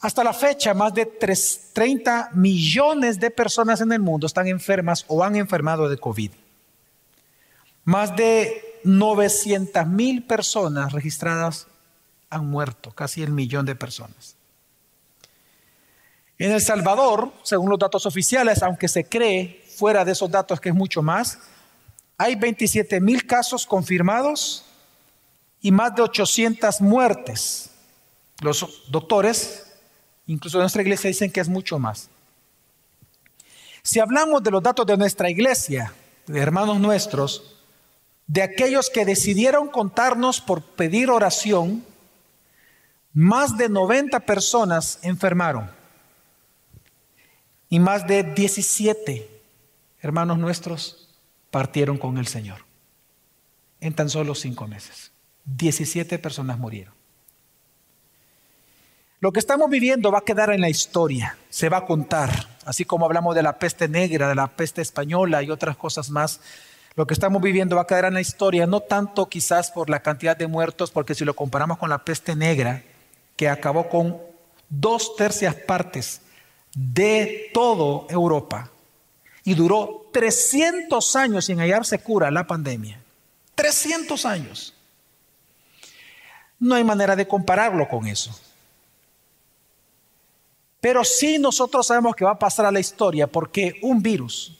Hasta la fecha, más de 30 millones de personas en el mundo están enfermas o han enfermado de COVID. Más de 900,000 personas registradas han muerto, casi 1,000,000 de personas. En El Salvador, según los datos oficiales, aunque se cree fuera de esos datos que es mucho más, hay 27,000 casos confirmados y más de 800 muertes. Los doctores, incluso de nuestra iglesia, dicen que es mucho más. Si hablamos de los datos de nuestra iglesia, de hermanos nuestros, de aquellos que decidieron contarnos por pedir oración, más de 90 personas enfermaron y más de 17 hermanos nuestros partieron con el Señor en tan solo 5 meses. 17 personas murieron. Lo que estamos viviendo va a quedar en la historia, se va a contar, así como hablamos de la peste negra, de la peste española y otras cosas más. Lo que estamos viviendo va a quedar en la historia, no tanto quizás por la cantidad de muertos, porque si lo comparamos con la peste negra, que acabó con 2/3 partes de toda Europa y duró 300 años sin hallarse cura la pandemia. 300 años. No hay manera de compararlo con eso. Pero sí nosotros sabemos que va a pasar a la historia porque un virus,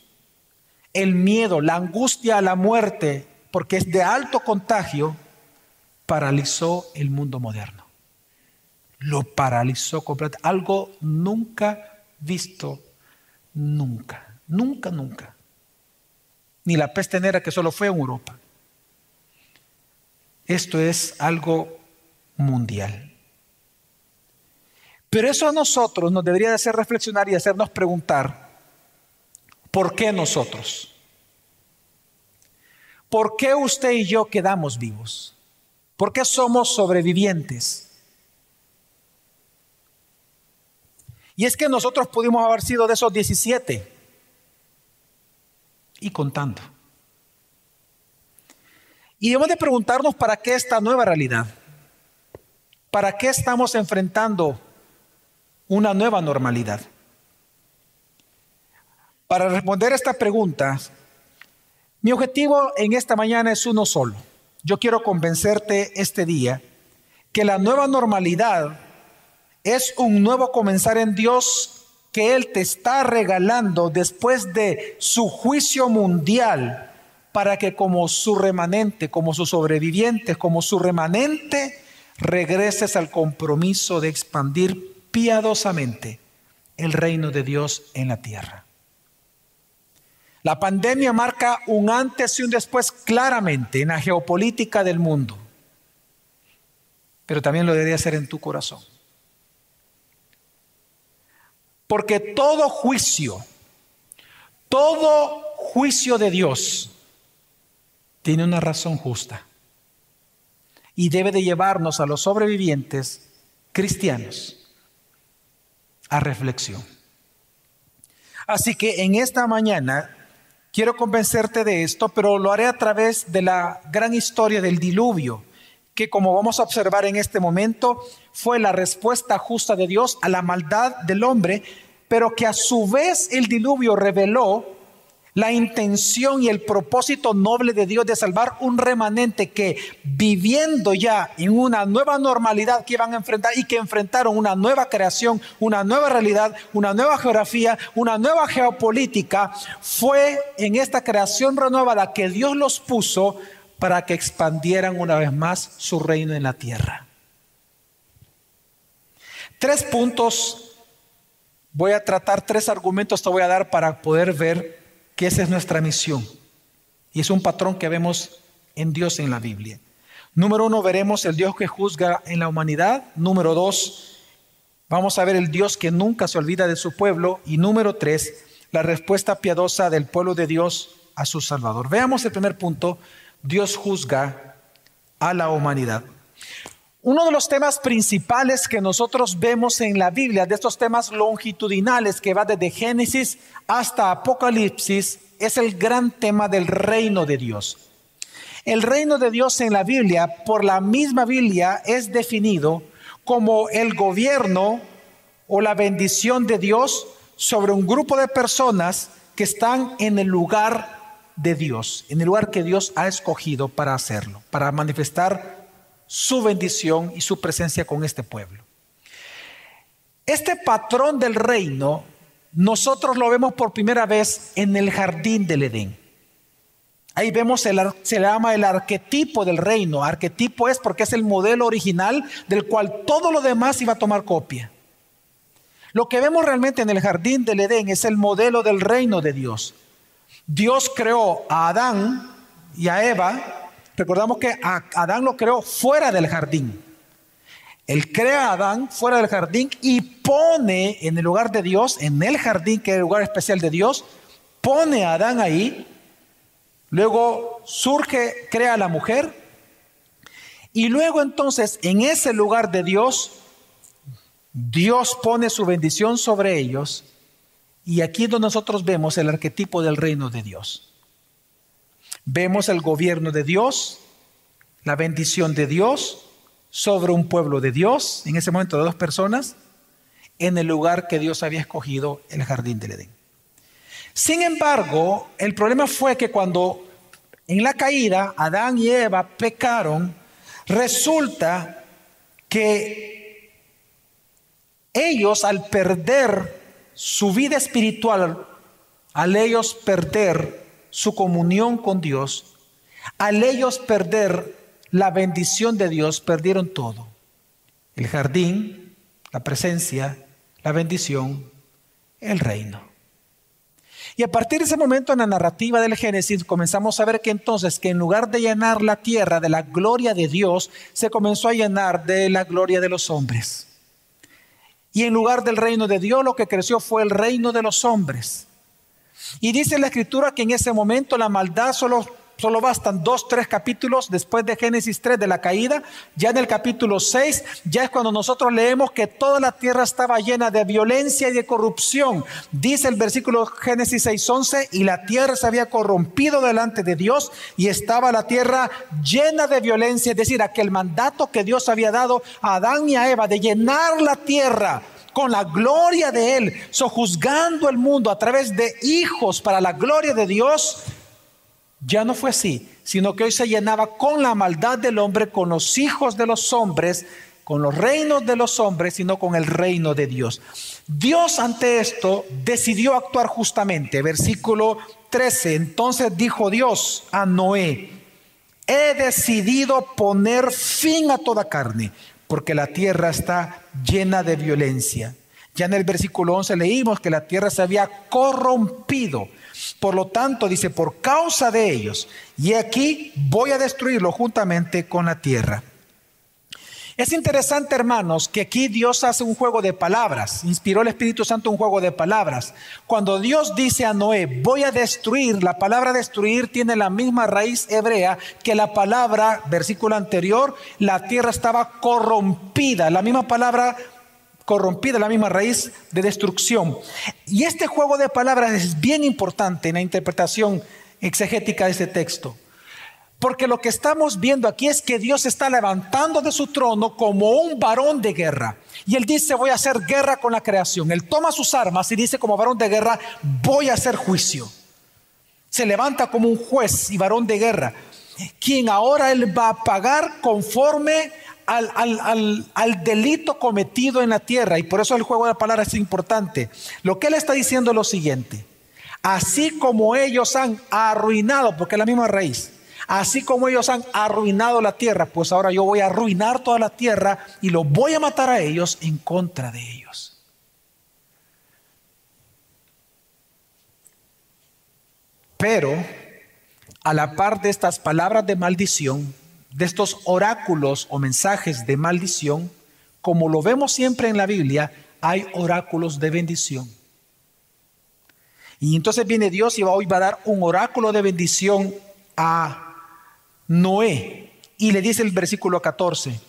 el miedo, la angustia a la muerte, porque es de alto contagio, paralizó el mundo moderno. Lo paralizó completamente. Algo nunca visto, nunca. Ni la peste negra que solo fue en Europa. Esto es algo mundial. Pero eso a nosotros nos debería de hacer reflexionar y hacernos preguntar, ¿por qué nosotros? ¿Por qué usted y yo quedamos vivos? ¿Por qué somos sobrevivientes? Y es que nosotros pudimos haber sido de esos 17 y contando. Y debemos de preguntarnos para qué esta nueva realidad. ¿Para qué estamos enfrentando una nueva normalidad? Para responder esta pregunta, mi objetivo en esta mañana es uno solo. Yo quiero convencerte este día que la nueva normalidad es un nuevo comenzar en Dios que Él te está regalando después de su juicio mundial para que como su remanente, como sus sobrevivientes, como su remanente, regreses al compromiso de expandir piadosamente el reino de Dios en la tierra. La pandemia marca un antes y un después claramente en la geopolítica del mundo, pero también lo debería hacer en tu corazón. Porque todo juicio de Dios tiene una razón justa y debe de llevarnos a los sobrevivientes cristianos a reflexión. Así que en esta mañana quiero convencerte de esto, pero lo haré a través de la gran historia del diluvio, que como vamos a observar en este momento, fue la respuesta justa de Dios a la maldad del hombre, pero que a su vez el diluvio reveló la intención y el propósito noble de Dios de salvar un remanente que, viviendo ya en una nueva normalidad que iban a enfrentar y que enfrentaron una nueva creación, una nueva realidad, una nueva geografía, una nueva geopolítica, fue en esta creación renovada que Dios los puso para que expandieran una vez más su reino en la tierra. 3 puntos, voy a tratar 3 argumentos, te voy a dar para poder ver que esa es nuestra misión. Y es un patrón que vemos en Dios en la Biblia. Número 1, veremos el Dios que juzga en la humanidad. Número 2, vamos a ver el Dios que nunca se olvida de su pueblo. Y número 3, la respuesta piadosa del pueblo de Dios a su Salvador. Veamos el primer punto, Dios juzga a la humanidad. Uno de los temas principales que nosotros vemos en la Biblia, de estos temas longitudinales que va desde Génesis hasta Apocalipsis, es el gran tema del reino de Dios. El reino de Dios en la Biblia, por la misma Biblia, es definido como el gobierno o la bendición de Dios sobre un grupo de personas que están en el lugar de Dios, en el lugar que Dios ha escogido para hacerlo, para manifestar su bendición y su presencia con este pueblo. Este patrón del reino, nosotros lo vemos por primera vez en el jardín del Edén. Ahí vemos, se le llama el arquetipo del reino. Arquetipo es porque es el modelo original del cual todo lo demás iba a tomar copia. Lo que vemos realmente en el jardín del Edén es el modelo del reino de Dios. Dios creó a Adán y a Eva. Recordamos que a Adán lo creó fuera del jardín. Él crea a Adán fuera del jardín y pone en el lugar de Dios, en el jardín que es el lugar especial de Dios, pone a Adán ahí. Luego crea a la mujer. Y luego entonces en ese lugar de Dios, Dios pone su bendición sobre ellos. Y aquí es donde nosotros vemos el arquetipo del reino de Dios. Vemos el gobierno de Dios, la bendición de Dios sobre un pueblo de Dios, en ese momento de 2 personas, en el lugar que Dios había escogido, el jardín del Edén. Sin embargo, el problema fue que cuando en la caída Adán y Eva pecaron, resulta que ellos, al perder su vida espiritual, al ellos perder su comunión con Dios, al ellos perder la bendición de Dios, perdieron todo. El jardín, la presencia, la bendición, el reino. Y a partir de ese momento en la narrativa del Génesis comenzamos a ver que entonces que en lugar de llenar la tierra de la gloria de Dios, se comenzó a llenar de la gloria de los hombres. Y en lugar del reino de Dios, lo que creció fue el reino de los hombres. Y dice la Escritura que en ese momento la maldad solo bastan 2, 3 capítulos después de Génesis 3 de la caída. Ya en el capítulo 6, ya es cuando nosotros leemos que toda la tierra estaba llena de violencia y de corrupción. Dice el versículo Génesis 6:11, y la tierra se había corrompido delante de Dios y estaba la tierra llena de violencia. Es decir, aquel mandato que Dios había dado a Adán y a Eva de llenar la tierra con la gloria de Él, sojuzgando el mundo a través de hijos para la gloria de Dios, ya no fue así, sino que hoy se llenaba con la maldad del hombre, con los hijos de los hombres, con los reinos de los hombres, sino con el reino de Dios. Dios ante esto decidió actuar justamente. Versículo 13, entonces dijo Dios a Noé: he decidido poner fin a toda carne, porque la tierra está llena de violencia. Ya en el versículo 11 leímos que la tierra se había corrompido. Por lo tanto, dice, por causa de ellos, y aquí voy a destruirlo juntamente con la tierra. Es interesante, hermanos, que aquí Dios hace un juego de palabras. Inspiró el Espíritu Santo un juego de palabras. Cuando Dios dice a Noé, voy a destruir, la palabra destruir tiene la misma raíz hebrea que la palabra, versículo anterior, la tierra estaba corrompida. La misma palabra corrompida, la misma raíz de destrucción. Y este juego de palabras es bien importante en la interpretación exegética de este texto. Porque lo que estamos viendo aquí es que Dios está levantando de su trono como un varón de guerra. Y Él dice, voy a hacer guerra con la creación. Él toma sus armas y dice, como varón de guerra, voy a hacer juicio. Se levanta como un juez y varón de guerra, quien ahora Él va a pagar conforme al delito cometido en la tierra. Y por eso el juego de palabras es importante. Lo que Él está diciendo es lo siguiente: así como ellos han arruinado, porque es la misma raíz, así como ellos han arruinado la tierra, pues ahora yo voy a arruinar toda la tierra y los voy a matar a ellos en contra de ellos. Pero a la par de estas palabras de maldición, de estos oráculos o mensajes de maldición, como lo vemos siempre en la Biblia, hay oráculos de bendición. Y entonces viene Dios y hoy va a dar un oráculo de bendición a Noé. Y le dice el versículo 14,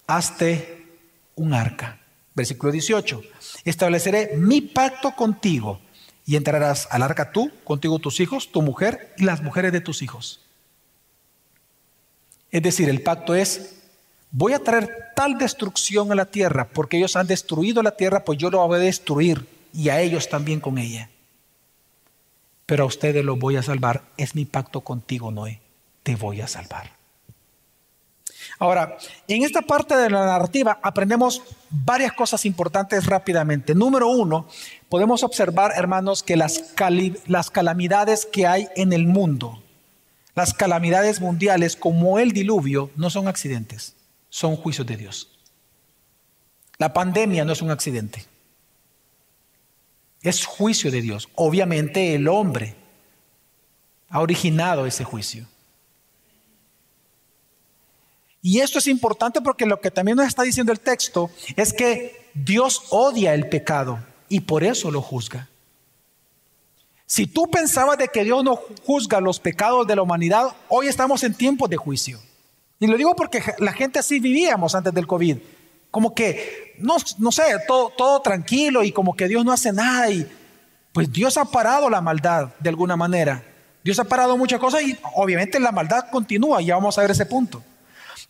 hazte un arca. Versículo 18, estableceré mi pacto contigo y entrarás al arca tú, contigo tus hijos, tu mujer y las mujeres de tus hijos. Es decir, el pacto es voy a traer tal destrucción a la tierra, porque ellos han destruido la tierra, pues yo lo voy a destruir y a ellos también con ella. Pero a ustedes los voy a salvar. Es mi pacto contigo, Noé. Te voy a salvar. Ahora, en esta parte de la narrativa aprendemos varias cosas importantes rápidamente. Número uno, podemos observar, hermanos, que las calamidades que hay en el mundo, las calamidades mundiales como el diluvio, no son accidentes, son juicios de Dios. La pandemia no es un accidente. Es juicio de Dios. Obviamente el hombre ha originado ese juicio. Y esto es importante porque lo que también nos está diciendo el texto es que Dios odia el pecado y por eso lo juzga. Si tú pensabas de que Dios no juzga los pecados de la humanidad, hoy estamos en tiempos de juicio. Y lo digo porque la gente así vivíamos antes del COVID. Como que, no sé, todo tranquilo y como que Dios no hace nada. Y pues Dios ha parado la maldad de alguna manera. Dios ha parado muchas cosas y obviamente la maldad continúa. Y ya vamos a ver ese punto.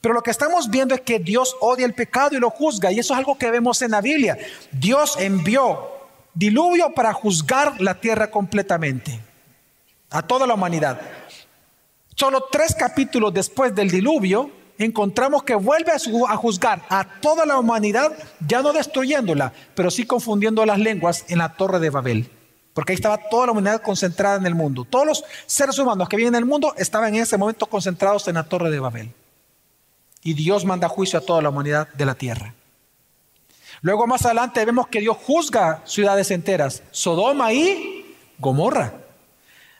Pero lo que estamos viendo es que Dios odia el pecado y lo juzga. Y eso es algo que vemos en la Biblia. Dios envió diluvio para juzgar la tierra completamente. A toda la humanidad. Solo 3 capítulos después del diluvio, encontramos que vuelve a juzgar a toda la humanidad, ya no destruyéndola, pero sí confundiendo las lenguas en la Torre de Babel. Porque ahí estaba toda la humanidad concentrada en el mundo. Todos los seres humanos que viven en el mundo estaban en ese momento concentrados en la Torre de Babel. Y Dios manda juicio a toda la humanidad de la tierra. Luego más adelante vemos que Dios juzga ciudades enteras, Sodoma y Gomorra.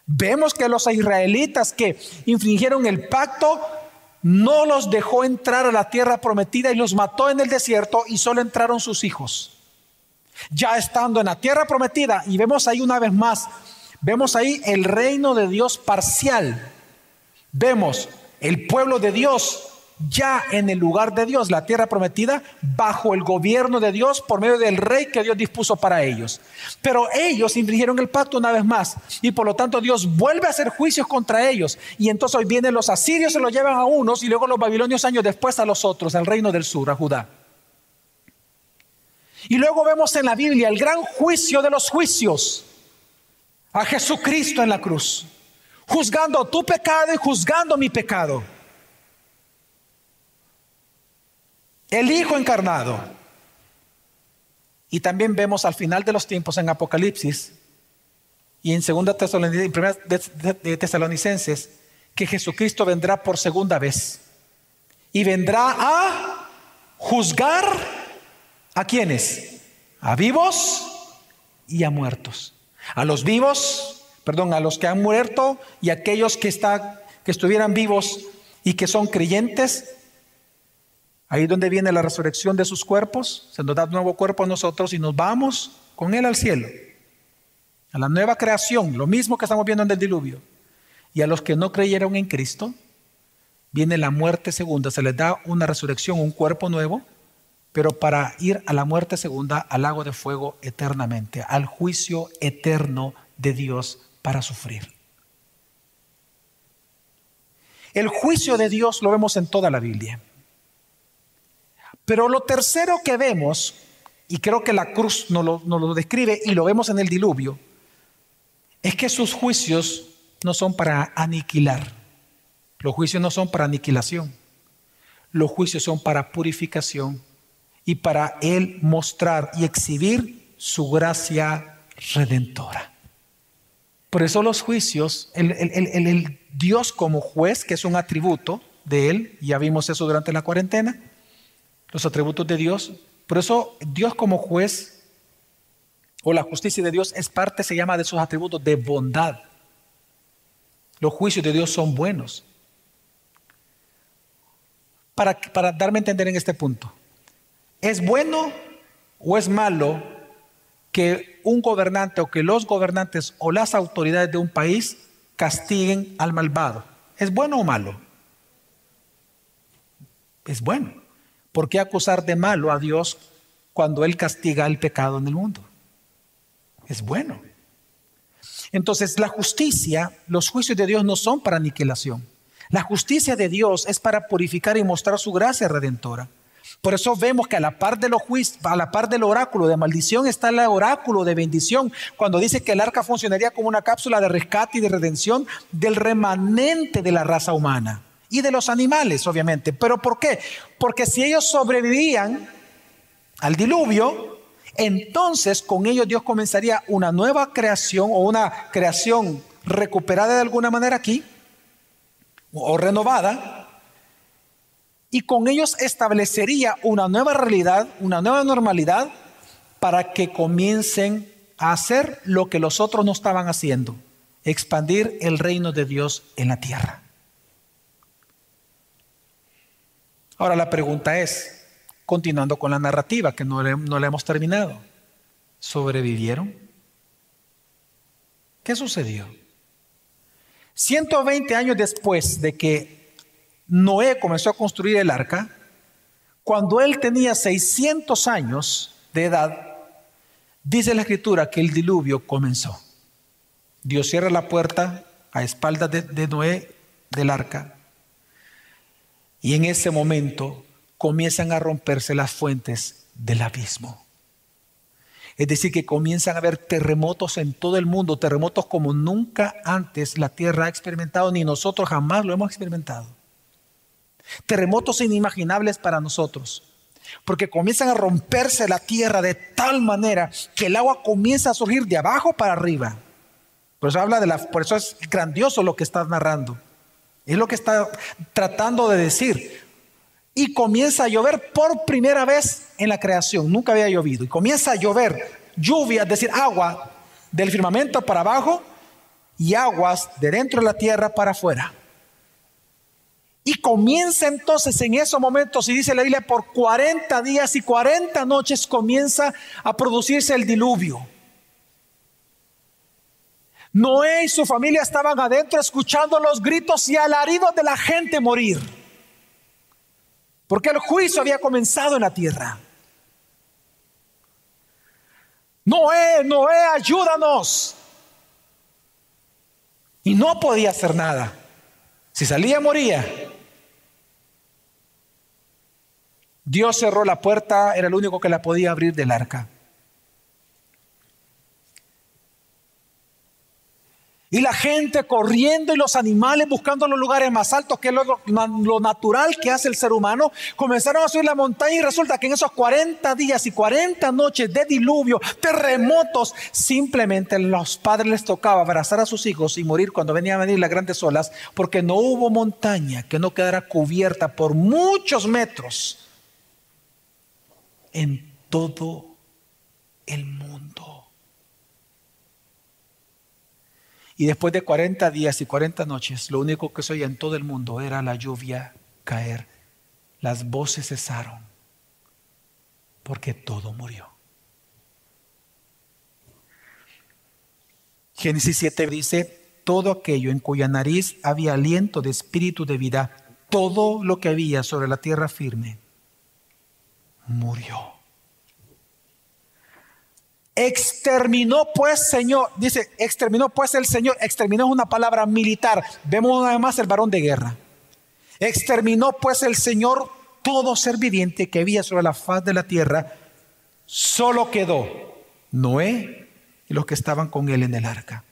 Vemos que los israelitas que infringieron el pacto no los dejó entrar a la tierra prometida y los mató en el desierto y solo entraron sus hijos. Ya estando en la tierra prometida, y vemos ahí una vez más, vemos ahí el reino de Dios parcial. Vemos el pueblo de Dios ya en el lugar de Dios, la tierra prometida, bajo el gobierno de Dios por medio del rey que Dios dispuso para ellos. Pero ellos infringieron el pacto una vez más y por lo tanto Dios vuelve a hacer juicios contra ellos. Y entonces hoy vienen los asirios, se los llevan a unos y luego los babilonios años después a los otros, al reino del sur, a Judá. Y luego vemos en la Biblia el gran juicio de los juicios, a Jesucristo en la cruz, juzgando tu pecado y juzgando mi pecado. El Hijo encarnado. Y también vemos al final de los tiempos en Apocalipsis y en 2 Tesalonicenses que Jesucristo vendrá por segunda vez. Y vendrá a juzgar ¿a quiénes? A vivos y a muertos. A los vivos, a los que han muerto y a aquellos que estuvieran vivos y que son creyentes. Ahí es donde viene la resurrección de sus cuerpos. Se nos da un nuevo cuerpo a nosotros y nos vamos con Él al cielo. A la nueva creación, lo mismo que estamos viendo en el diluvio. Y a los que no creyeron en Cristo, viene la muerte segunda. Se les da una resurrección, un cuerpo nuevo, pero para ir a la muerte segunda, al lago de fuego eternamente, al juicio eterno de Dios para sufrir. El juicio de Dios lo vemos en toda la Biblia. Pero lo tercero que vemos, y creo que la cruz nos lo describe y lo vemos en el diluvio, es que sus juicios no son para aniquilar. Los juicios no son para aniquilación. Los juicios son para purificación y para Él mostrar y exhibir su gracia redentora. Por eso los juicios, el Dios como juez, que es un atributo de Él, ya vimos eso durante la cuarentena, los atributos de Dios. Por eso Dios como juez o la justicia de Dios es parte, se llama, de sus atributos de bondad. Los juicios de Dios son buenos. Para darme a entender en este punto, ¿es bueno o es malo que un gobernante o que los gobernantes o las autoridades de un país castiguen al malvado? ¿Es bueno o malo? Es bueno. ¿Por qué acusar de malo a Dios cuando Él castiga el pecado en el mundo? Es bueno. Entonces la justicia, los juicios de Dios no son para aniquilación. La justicia de Dios es para purificar y mostrar su gracia redentora. Por eso vemos que a la par de los juicios, a la par del oráculo de maldición está el oráculo de bendición, cuando dice que el arca funcionaría como una cápsula de rescate y de redención del remanente de la raza humana y de los animales, obviamente. ¿Pero por qué? Porque si ellos sobrevivían al diluvio, entonces con ellos Dios comenzaría una nueva creación o una creación recuperada de alguna manera aquí o renovada, y con ellos establecería una nueva realidad, una nueva normalidad, para que comiencen a hacer lo que los otros no estaban haciendo: expandir el reino de Dios en la tierra. Ahora la pregunta es, continuando con la narrativa que no la hemos terminado, ¿sobrevivieron? ¿Qué sucedió? 120 años después de que Noé comenzó a construir el arca, cuando él tenía 600 años de edad, dice la Escritura que el diluvio comenzó. Dios cierra la puerta a espaldas de Noé del arca, y en ese momento comienzan a romperse las fuentes del abismo. Es decir, que comienzan a haber terremotos en todo el mundo, terremotos como nunca antes la tierra ha experimentado, ni nosotros jamás lo hemos experimentado. Terremotos inimaginables para nosotros, porque comienzan a romperse la tierra de tal manera que el agua comienza a surgir de abajo para arriba. Por eso es grandioso lo que está narrando. Es lo que está tratando de decir. Y comienza a llover por primera vez en la creación. Nunca había llovido. Y comienza a llover lluvia, es decir, agua del firmamento para abajo y aguas de dentro de la tierra para afuera. Y comienza entonces en esos momentos, y dice la Biblia, por 40 días y 40 noches comienza a producirse el diluvio. Noé y su familia estaban adentro escuchando los gritos y alaridos de la gente morir, porque el juicio había comenzado en la tierra. Noé, Noé, ayúdanos. Y no podía hacer nada. Si salía, moría. Dios cerró la puerta, era el único que la podía abrir del arca. Y la gente corriendo y los animales buscando los lugares más altos, que es lo natural que hace el ser humano, comenzaron a subir la montaña, y resulta que en esos 40 días y 40 noches de diluvio, terremotos, simplemente a los padres les tocaba abrazar a sus hijos y morir cuando venían a venir las grandes olas, porque no hubo montaña que no quedara cubierta por muchos metros en todo el mundo. Y después de 40 días y 40 noches, lo único que se oía en todo el mundo era la lluvia caer. Las voces cesaron, porque todo murió. Génesis 7 dice: todo aquello en cuya nariz había aliento de espíritu de vida, todo lo que había sobre la tierra firme, murió. Exterminó pues Señor, dice, exterminó pues el Señor. Exterminó es una palabra militar. Vemos una vez más el varón de guerra. Exterminó pues el Señor todo ser viviente que había sobre la faz de la tierra. Solo quedó Noé y los que estaban con él en el arca.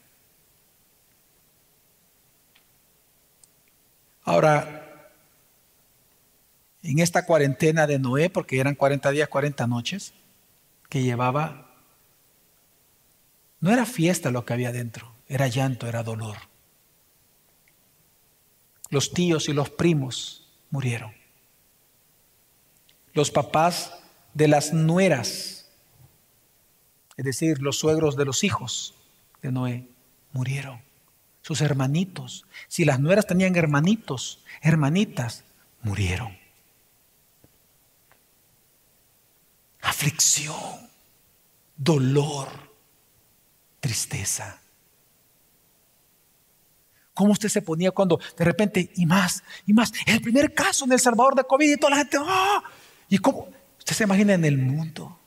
Ahora, en esta cuarentena de Noé, porque eran 40 días, 40 noches que llevaba, no era fiesta lo que había dentro, era llanto, era dolor. Los tíos y los primos murieron. Los papás de las nueras, es decir, los suegros de los hijos de Noé, murieron. Sus hermanitos, si las nueras tenían hermanitos, hermanitas, murieron. Aflicción, dolor, tristeza. ¿Cómo usted se ponía cuando de repente, y más, el primer caso en El Salvador de COVID y toda la gente, ¡ah! ¿Y cómo? Usted se imagina en el mundo,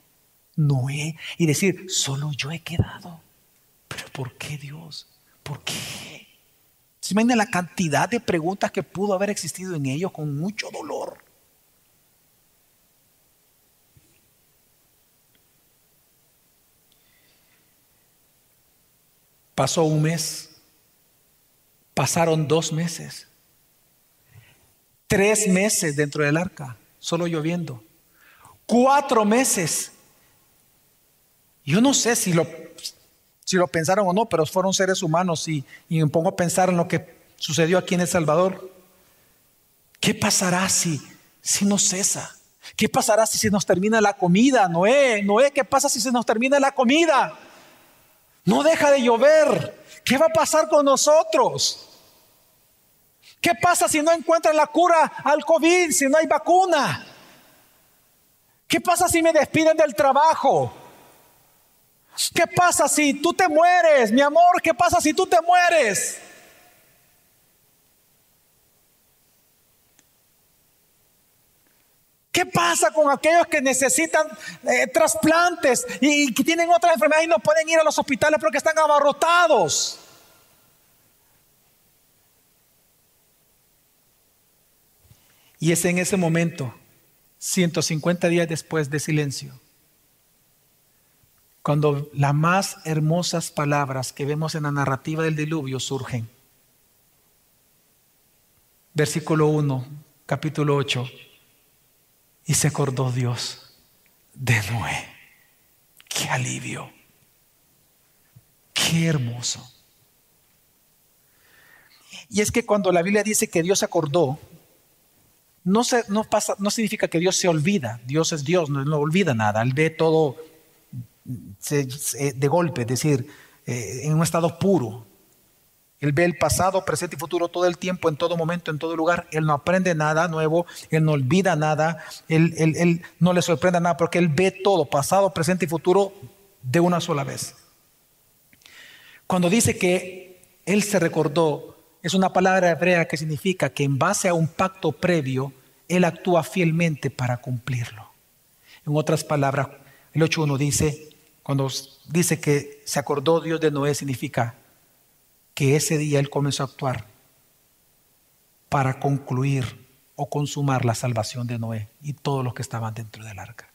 Noé, y decir, solo yo he quedado. ¿Pero por qué, Dios? ¿Por qué? ¿Se imagina la cantidad de preguntas que pudo haber existido en ellos con mucho dolor? Pasó un mes, pasaron 2 meses, 3 meses dentro del arca, solo lloviendo, 4 meses. Yo no sé si lo pensaron o no, pero fueron seres humanos y me pongo a pensar en lo que sucedió aquí en El Salvador. ¿Qué pasará si no cesa? ¿Qué pasará si se nos termina la comida? Noé, ¿qué pasa si se nos termina la comida? No deja de llover. ¿Qué va a pasar con nosotros? ¿Qué pasa si no encuentran la cura al COVID, si no hay vacuna? ¿Qué pasa si me despiden del trabajo? ¿Qué pasa si tú te mueres, mi amor? ¿Qué pasa si tú te mueres? ¿Qué pasa con aquellos que necesitan trasplantes y que tienen otras enfermedades y no pueden ir a los hospitales porque están abarrotados? Y es en ese momento, 150 días después de silencio, cuando las más hermosas palabras que vemos en la narrativa del diluvio surgen. Versículo 1, capítulo 8. Y se acordó Dios de Noé. ¡Qué alivio! ¡Qué hermoso! Y es que cuando la Biblia dice que Dios se acordó, no significa que Dios se olvida. Dios es Dios, no olvida nada. Él ve todo de golpe, es decir, en un estado puro. Él ve el pasado, presente y futuro todo el tiempo, en todo momento, en todo lugar. Él no aprende nada nuevo, Él no olvida nada, él no le sorprende nada, porque Él ve todo, pasado, presente y futuro, de una sola vez. Cuando dice que Él se recordó, es una palabra hebrea que significa que en base a un pacto previo, Él actúa fielmente para cumplirlo. En otras palabras, el 8.1 dice, cuando dice que se acordó Dios de Noé, significa que ese día Él comenzó a actuar para concluir o consumar la salvación de Noé y todos los que estaban dentro del arca.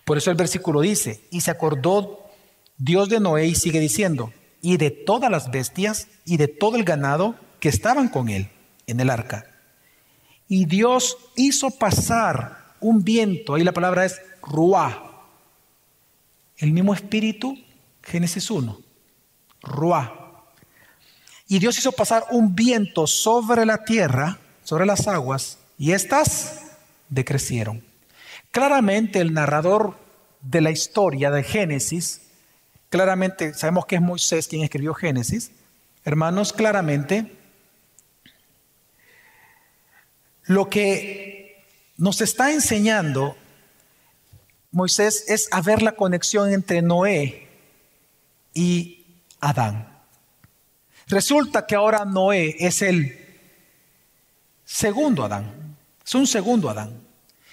Por eso el versículo dice, y se acordó Dios de Noé, y sigue diciendo, y de todas las bestias y de todo el ganado que estaban con él en el arca. Y Dios hizo pasar un viento, ahí la palabra es ruá, el mismo espíritu, Génesis 1. Ruá. Y Dios hizo pasar un viento sobre la tierra, sobre las aguas, y éstas decrecieron. Claramente el narrador de la historia de Génesis, claramente sabemos que es Moisés quien escribió Génesis. Hermanos, claramente lo que nos está enseñando Moisés es a ver la conexión entre Noé y Adán. Resulta que ahora Noé es el segundo Adán. Es un segundo Adán.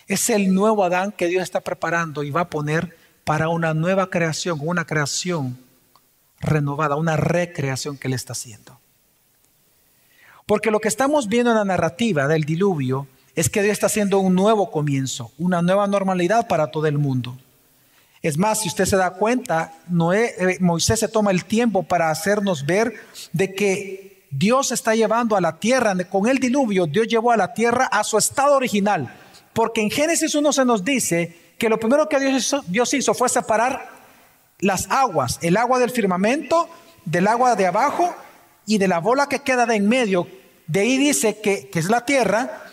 Es el nuevo Adán que Dios está preparando y va a poner para una nueva creación, una creación renovada, una recreación que Él está haciendo. Porque lo que estamos viendo en la narrativa del diluvio es que Dios está haciendo un nuevo comienzo, una nueva normalidad para todo el mundo. Es más, si usted se da cuenta, Moisés se toma el tiempo para hacernos ver de que Dios está llevando a la tierra, con el diluvio, Dios llevó a la tierra a su estado original. Porque en Génesis 1 se nos dice que lo primero que Dios hizo fue separar las aguas, el agua del firmamento, del agua de abajo y de la bola que queda de en medio. De ahí dice que es la tierra,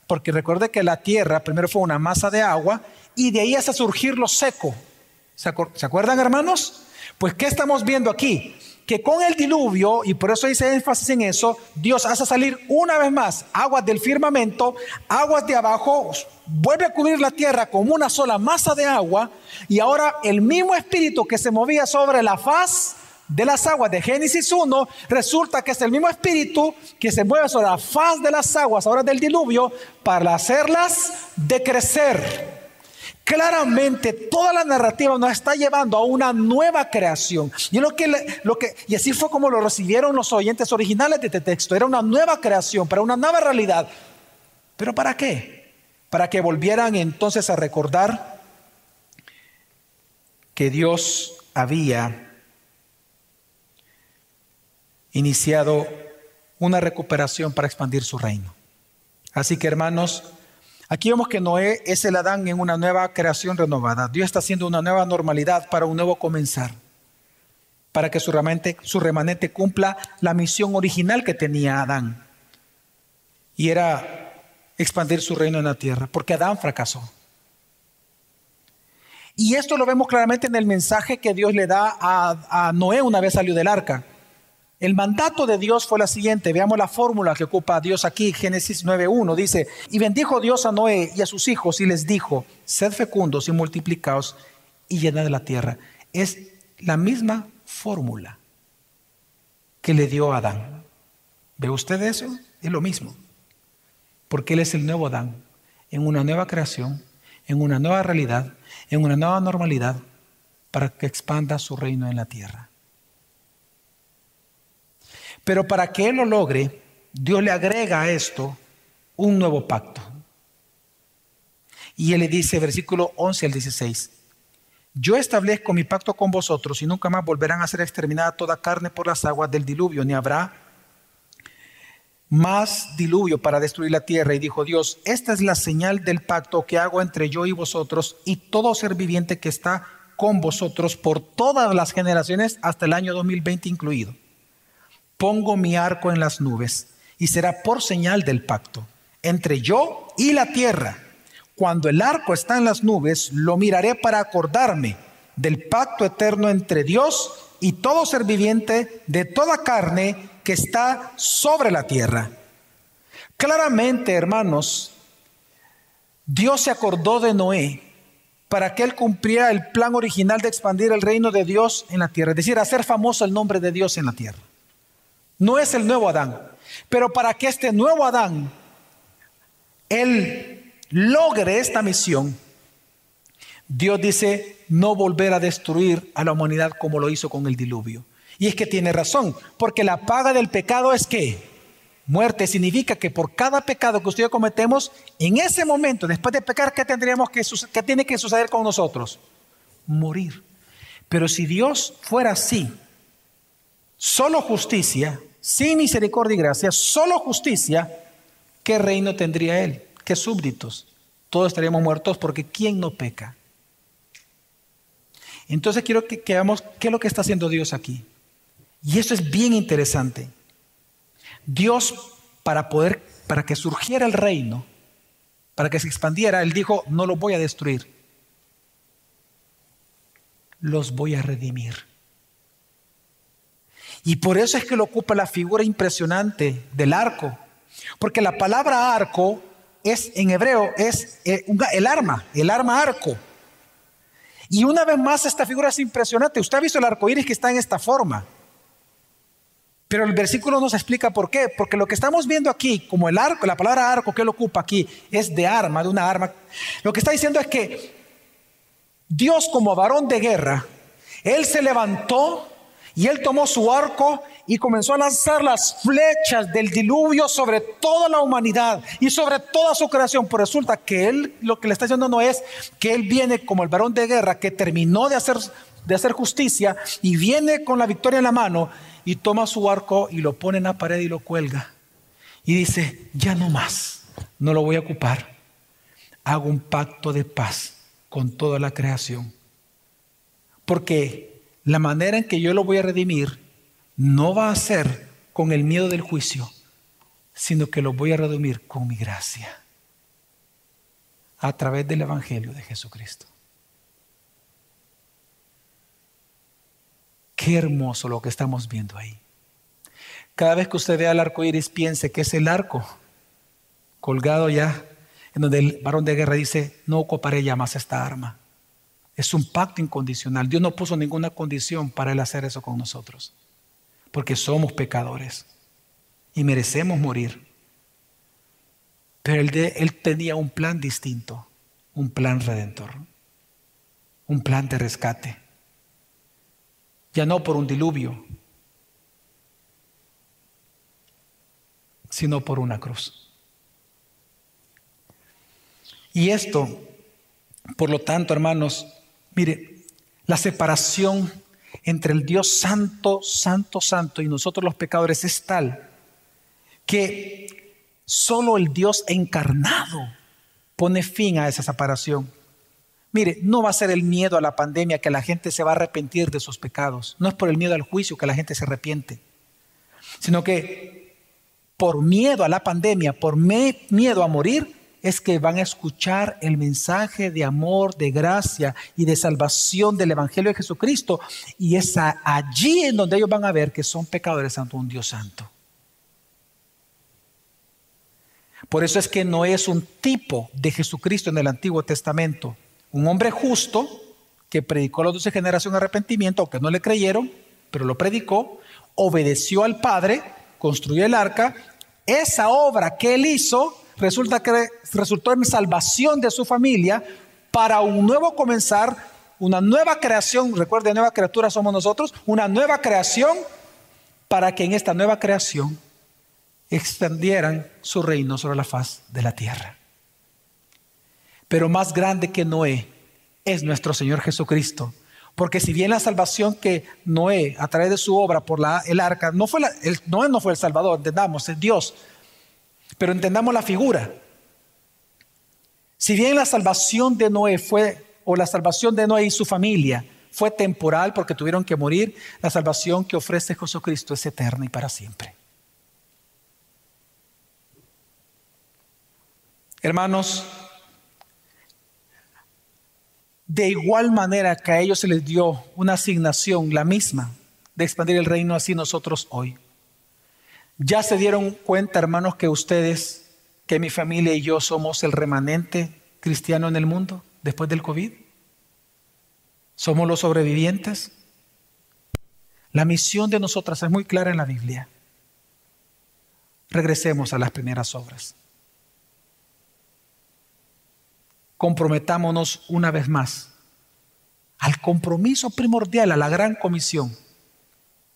porque recuerde que la tierra primero fue una masa de agua y de ahí hace surgir lo seco. ¿Se acuerdan, hermanos? Pues ¿qué estamos viendo aquí? Que con el diluvio, y por eso hice énfasis en eso, Dios hace salir una vez más aguas del firmamento, aguas de abajo, vuelve a cubrir la tierra como una sola masa de agua, y ahora el mismo espíritu que se movía sobre la faz de las aguas de Génesis 1, resulta que es el mismo espíritu que se mueve sobre la faz de las aguas ahora del diluvio para hacerlas decrecer. Claramente toda la narrativa nos está llevando a una nueva creación. Y así fue como lo recibieron los oyentes originales de este texto. Era una nueva creación, para una nueva realidad. ¿Pero para qué? Para que volvieran entonces a recordar que Dios había iniciado una recuperación para expandir su reino. Así que, hermanos, aquí vemos que Noé es el Adán en una nueva creación renovada. Dios está haciendo una nueva normalidad para un nuevo comenzar, para que su remanente cumpla la misión original que tenía Adán, y era expandir su reino en la tierra, porque Adán fracasó. Y esto lo vemos claramente en el mensaje que Dios le da a Noé una vez salió del arca. El mandato de Dios fue la siguiente. Veamos la fórmula que ocupa Dios aquí. Génesis 9:1 dice: y bendijo Dios a Noé y a sus hijos y les dijo: sed fecundos y multiplicaos y llenad la tierra. Es la misma fórmula que le dio a Adán. ¿Ve usted eso? Es lo mismo. Porque Él es el nuevo Adán, en una nueva creación, en una nueva realidad, en una nueva normalidad, para que expanda su reino en la tierra. Pero para que Él lo logre, Dios le agrega a esto un nuevo pacto. Y Él le dice, versículo 11 al 16: yo establezco mi pacto con vosotros y nunca más volverán a ser exterminada toda carne por las aguas del diluvio, ni habrá más diluvio para destruir la tierra. Y dijo Dios: esta es la señal del pacto que hago entre yo y vosotros y todo ser viviente que está con vosotros por todas las generaciones hasta el año 2020 incluido. Pongo mi arco en las nubes y será por señal del pacto entre yo y la tierra. Cuando el arco está en las nubes, lo miraré para acordarme del pacto eterno entre Dios y todo ser viviente de toda carne que está sobre la tierra. Claramente, hermanos, Dios se acordó de Noé para que él cumpliera el plan original de expandir el reino de Dios en la tierra, es decir, hacer famoso el nombre de Dios en la tierra. No es el nuevo Adán, pero para que este nuevo Adán, él logre esta misión, Dios dice no volver a destruir a la humanidad como lo hizo con el diluvio. Y es que tiene razón, porque la paga del pecado es ¿qué? Muerte. Significa que por cada pecado que usted y yo cometemos, en ese momento, después de pecar, ¿qué tiene que suceder con nosotros? Morir. Pero si Dios fuera así, solo justicia, sin misericordia y gracia, solo justicia, ¿qué reino tendría Él? ¿Qué súbditos? Todos estaríamos muertos, porque ¿quién no peca? Entonces quiero que veamos qué es lo que está haciendo Dios aquí. Y esto es bien interesante. Dios, para que surgiera el reino, para que se expandiera, Él dijo: no los voy a destruir, los voy a redimir. Y por eso es que lo ocupa la figura impresionante del arco. Porque la palabra arco en hebreo es el arma arco. Y una vez más esta figura es impresionante. Usted ha visto el arco iris que está en esta forma. Pero el versículo nos explica por qué. Porque lo que estamos viendo aquí, como el arco, la palabra arco que él ocupa aquí es de una arma. Lo que está diciendo es que Dios, como varón de guerra, Él se levantó y Él tomó su arco y comenzó a lanzar las flechas del diluvio sobre toda la humanidad y sobre toda su creación. Pero resulta que Él, lo que le está diciendo no es que Él viene como el varón de guerra que terminó de hacer justicia y viene con la victoria en la mano y toma su arco y lo pone en la pared y lo cuelga. Y dice: ya no más, no lo voy a ocupar. Hago un pacto de paz con toda la creación. Porque la manera en que yo lo voy a redimir no va a ser con el miedo del juicio, sino que lo voy a redimir con mi gracia, a través del Evangelio de Jesucristo. Qué hermoso lo que estamos viendo ahí. Cada vez que usted vea el arco iris, piense que es el arco colgado ya, en donde el varón de guerra dice: no ocuparé ya más esta arma. Es un pacto incondicional. Dios no puso ninguna condición para Él hacer eso con nosotros, porque somos pecadores y merecemos morir. Pero Él tenía un plan distinto, un plan redentor. un plan de rescate. Ya no por un diluvio, sino por una cruz. Y esto, por lo tanto, hermanos, mire, la separación entre el Dios santo, santo, santo y nosotros los pecadores es tal que solo el Dios encarnado pone fin a esa separación. Mire, no va a ser el miedo a la pandemia que la gente se va a arrepentir de sus pecados. No es por el miedo al juicio que la gente se arrepiente, sino que por miedo a la pandemia, por miedo a morir, es que van a escuchar el mensaje de amor, de gracia y de salvación del Evangelio de Jesucristo. Y es allí en donde ellos van a ver que son pecadores ante un Dios santo. Por eso es que no es un tipo de Jesucristo en el Antiguo Testamento. Un hombre justo que predicó a las 12 generaciones arrepentimiento, aunque no le creyeron, pero lo predicó, obedeció al Padre, construyó el arca. Esa obra que él hizo resultó en salvación de su familia para un nuevo comenzar, una nueva creación. Recuerde, nueva criatura somos nosotros, una nueva creación para que en esta nueva creación extendieran su reino sobre la faz de la tierra. Pero más grande que Noé es nuestro Señor Jesucristo. Porque si bien la salvación que Noé, a través de su obra por el arca, Noé no fue el Salvador, entendamos, es Dios. Pero entendamos la figura. Si bien la salvación de Noé la salvación de Noé y su familia fue temporal porque tuvieron que morir, la salvación que ofrece Jesucristo es eterna y para siempre. Hermanos, de igual manera que a ellos se les dio una asignación, la misma, de expandir el reino, así nosotros hoy. ¿Ya se dieron cuenta, hermanos, que ustedes, que mi familia y yo somos el remanente cristiano en el mundo después del COVID? ¿Somos los sobrevivientes? La misión de nosotras es muy clara en la Biblia. Regresemos a las primeras obras. Comprometámonos una vez más al compromiso primordial, a la gran comisión: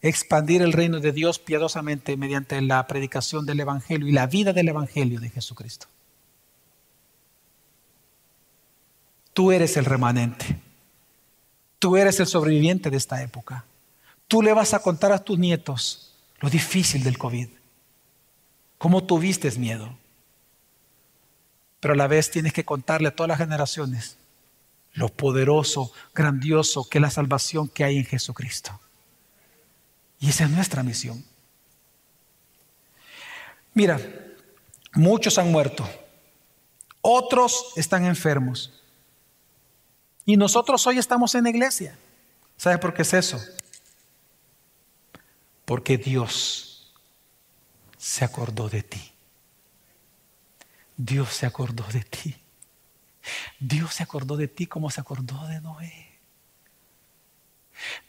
expandir el reino de Dios piadosamente mediante la predicación del Evangelio y la vida del Evangelio de Jesucristo. Tú eres el remanente. Tú eres el sobreviviente de esta época. Tú le vas a contar a tus nietos lo difícil del COVID, cómo tuviste miedo. Pero a la vez tienes que contarle a todas las generaciones lo poderoso, grandioso que es la salvación que hay en Jesucristo. Y esa es nuestra misión. Mira, muchos han muerto, otros están enfermos. Y nosotros hoy estamos en la iglesia. ¿Sabe por qué es eso? Porque Dios se acordó de ti. Dios se acordó de ti. Dios se acordó de ti como se acordó de Noé.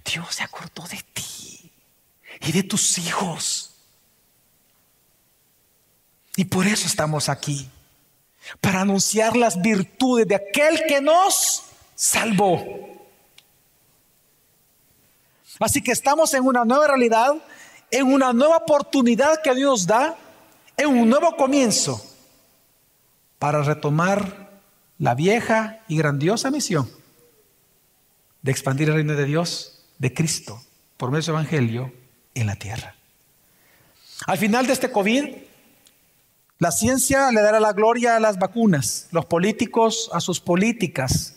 Dios se acordó de ti y de tus hijos. Y por eso estamos aquí, para anunciar las virtudes de aquel que nos salvó. Así que estamos en una nueva realidad, en una nueva oportunidad que Dios da, en un nuevo comienzo, para retomar la vieja y grandiosa misión de expandir el reino de Dios, de Cristo, por medio de su evangelio en la tierra. Al final de este COVID, la ciencia le dará la gloria a las vacunas, los políticos a sus políticas,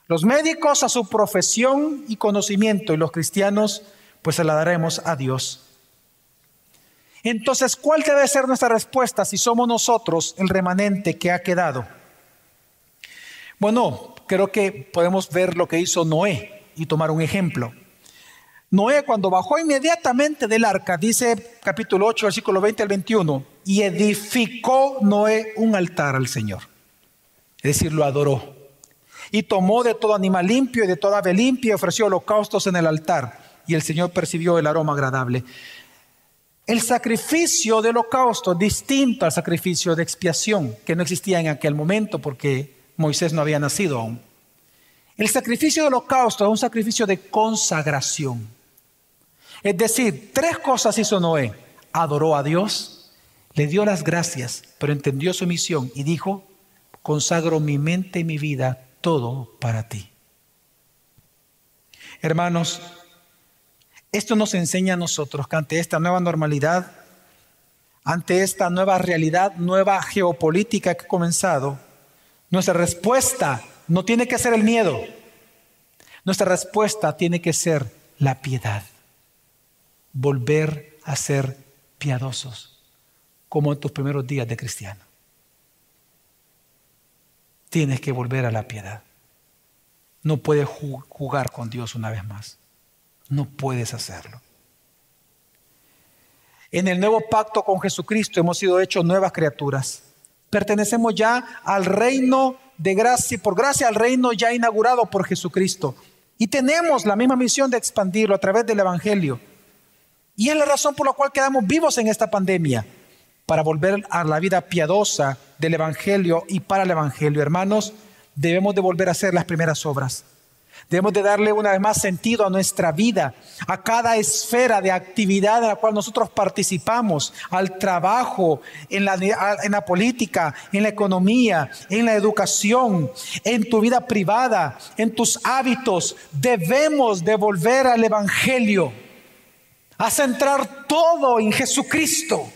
los médicos a su profesión y conocimiento, y los cristianos pues se la daremos a Dios. Entonces, ¿cuál debe ser nuestra respuesta si somos nosotros el remanente que ha quedado? Bueno, creo que podemos ver lo que hizo Noé y tomar un ejemplo. Noé, cuando bajó inmediatamente del arca, dice capítulo 8, versículo 20 al 21, y edificó Noé un altar al Señor. Es decir, lo adoró. Y tomó de todo animal limpio y de toda ave limpia y ofreció holocaustos en el altar. Y el Señor percibió el aroma agradable. El sacrificio de holocausto, distinto al sacrificio de expiación, que no existía en aquel momento porque Moisés no había nacido aún. El sacrificio del holocausto es un sacrificio de consagración. Es decir, 3 cosas hizo Noé. Adoró a Dios, le dio las gracias, pero entendió su misión y dijo: consagro mi mente y mi vida todo para ti. Hermanos, esto nos enseña a nosotros que ante esta nueva normalidad, ante esta nueva realidad, nueva geopolítica que ha comenzado, nuestra respuesta no tiene que ser el miedo. Nuestra respuesta tiene que ser la piedad. Volver a ser piadosos, como en tus primeros días de cristiano. Tienes que volver a la piedad. No puedes jugar con Dios una vez más. No puedes hacerlo. En el nuevo pacto con Jesucristo hemos sido hechos nuevas criaturas. Pertenecemos ya al reino de gracia, por gracia al reino ya inaugurado por Jesucristo. Y tenemos la misma misión de expandirlo a través del Evangelio. Y es la razón por la cual quedamos vivos en esta pandemia, para volver a la vida piadosa del Evangelio y para el Evangelio. Hermanos, debemos de volver a hacer las primeras obras. Debemos de darle una vez más sentido a nuestra vida, a cada esfera de actividad en la cual nosotros participamos, al trabajo, en la política, en la economía, en la educación, en tu vida privada, en tus hábitos. Debemos de volver al Evangelio, a centrar todo en Jesucristo.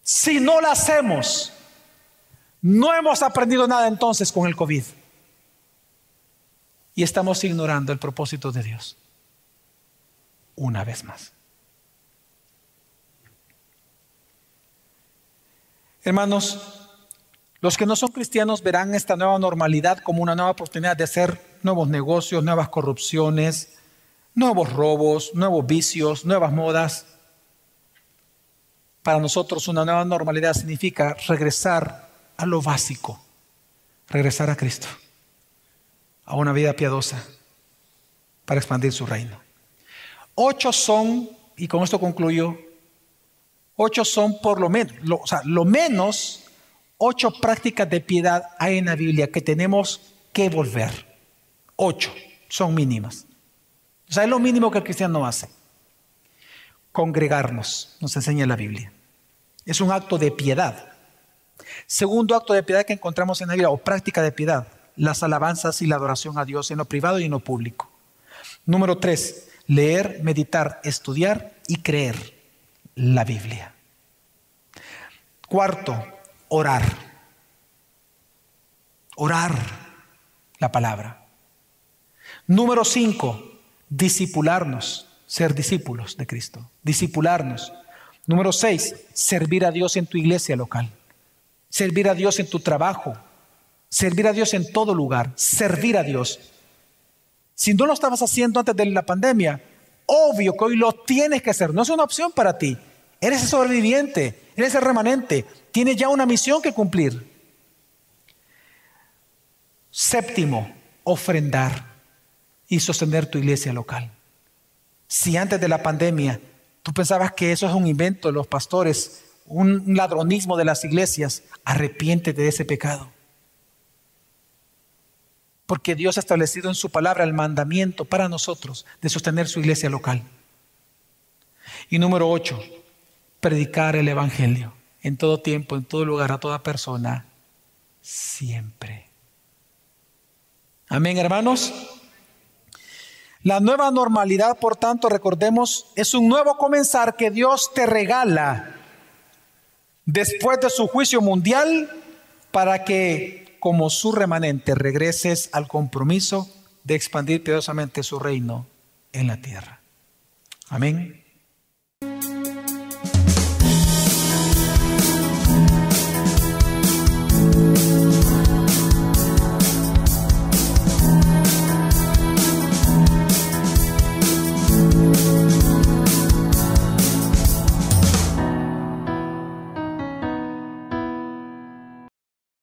Si no lo hacemos, no hemos aprendido nada entonces con el COVID. Y estamos ignorando el propósito de Dios. Una vez más. Hermanos, los que no son cristianos verán esta nueva normalidad como una nueva oportunidad de hacer nuevos negocios, nuevas corrupciones, nuevos robos, nuevos vicios, nuevas modas. Para nosotros una nueva normalidad significa regresar a lo básico, regresar a Cristo, a una vida piadosa para expandir su reino. 8 son, y con esto concluyo, 8 son por lo menos, lo menos 8 prácticas de piedad hay en la Biblia que tenemos que volver. 8 son mínimas. O sea, es lo mínimo que el cristiano hace. Congregarnos, nos enseña la Biblia. Es un acto de piedad. Segundo acto de piedad que encontramos en la Biblia, o práctica de piedad, las alabanzas y la adoración a Dios en lo privado y en lo público. Número 3, leer, meditar, estudiar y creer la Biblia. Cuarto, orar. Orar la palabra. Número 5, discipularnos, ser discípulos de Cristo, discipularnos. Número 6, servir a Dios en tu iglesia local, servir a Dios en tu trabajo, servir a Dios en todo lugar, servir a Dios. Si no lo estabas haciendo antes de la pandemia, obvio que hoy lo tienes que hacer, no es una opción para ti. Eres el sobreviviente, eres el remanente, tienes ya una misión que cumplir. Séptimo, ofrendar y sostener tu iglesia local. Si antes de la pandemia tú pensabas que eso es un invento de los pastores, un ladronismo de las iglesias, arrepiéntete de ese pecado. Porque Dios ha establecido en su palabra el mandamiento para nosotros de sostener su iglesia local. Y número 8, predicar el evangelio en todo tiempo, en todo lugar, a toda persona, siempre. Amén, hermanos. La nueva normalidad, por tanto, recordemos, es un nuevo comenzar que Dios te regala después de su juicio mundial para que, como su remanente, regreses al compromiso de expandir piadosamente su reino en la tierra. Amén.